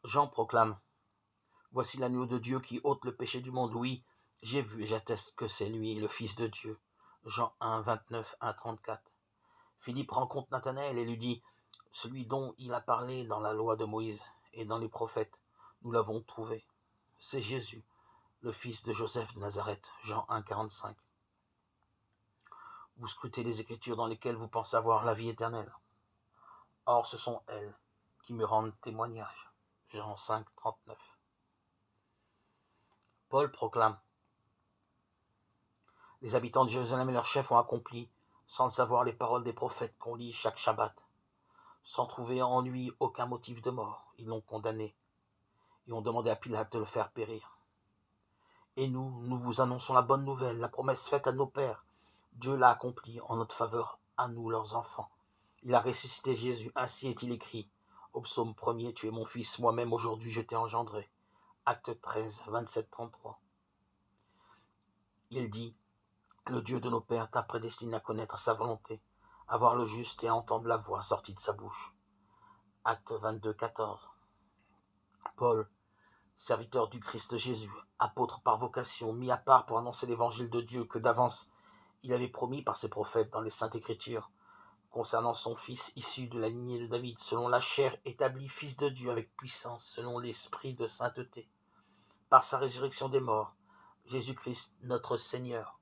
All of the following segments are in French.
Jean proclame: Voici l'agneau de Dieu qui ôte le péché du monde. Oui, j'ai vu et j'atteste que c'est lui, le Fils de Dieu. Jean 1, 29 à 34. Philippe rencontre Nathanaël et lui dit: Celui dont il a parlé dans la loi de Moïse et dans les prophètes, nous l'avons trouvé. C'est Jésus, le fils de Joseph de Nazareth. Jean 1, 45. Vous scrutez les Écritures dans lesquelles vous pensez avoir la vie éternelle. Or, ce sont elles qui me rendent témoignage. Jean 5, 39. Paul proclame: Les habitants de Jérusalem et leurs chefs ont accompli, sans le savoir, les paroles des prophètes qu'on lit chaque Shabbat. Sans trouver en lui aucun motif de mort, ils l'ont condamné et ont demandé à Pilate de le faire périr. Et nous vous annonçons la bonne nouvelle, la promesse faite à nos pères. Dieu l'a accomplie en notre faveur, à nous, leurs enfants. Il a ressuscité Jésus, ainsi est-il écrit. Au psaume 1er, tu es mon fils, moi-même aujourd'hui je t'ai engendré. Acte 13, 27, 33. Il dit: Le Dieu de nos pères t'a prédestiné à connaître sa volonté, à voir le juste et à entendre la voix sortie de sa bouche. Acte 22, 14. Paul, serviteur du Christ Jésus, apôtre par vocation, mis à part pour annoncer l'évangile de Dieu que d'avance il avait promis par ses prophètes dans les Saintes Écritures, concernant son Fils issu de la lignée de David, selon la chair, établi Fils de Dieu avec puissance, selon l'esprit de sainteté, par sa résurrection des morts, Jésus-Christ notre Seigneur,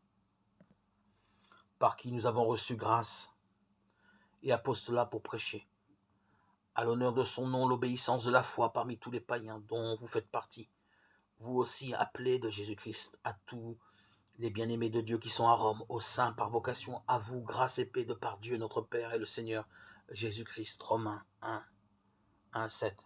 par qui nous avons reçu grâce et apostolat pour prêcher, à l'honneur de son nom, l'obéissance de la foi parmi tous les païens dont vous faites partie, vous aussi appelés de Jésus-Christ, à tous les bien-aimés de Dieu qui sont à Rome, aux saints par vocation, à vous, grâce et paix de par Dieu notre Père et le Seigneur Jésus-Christ. Romains 1, 1, 7.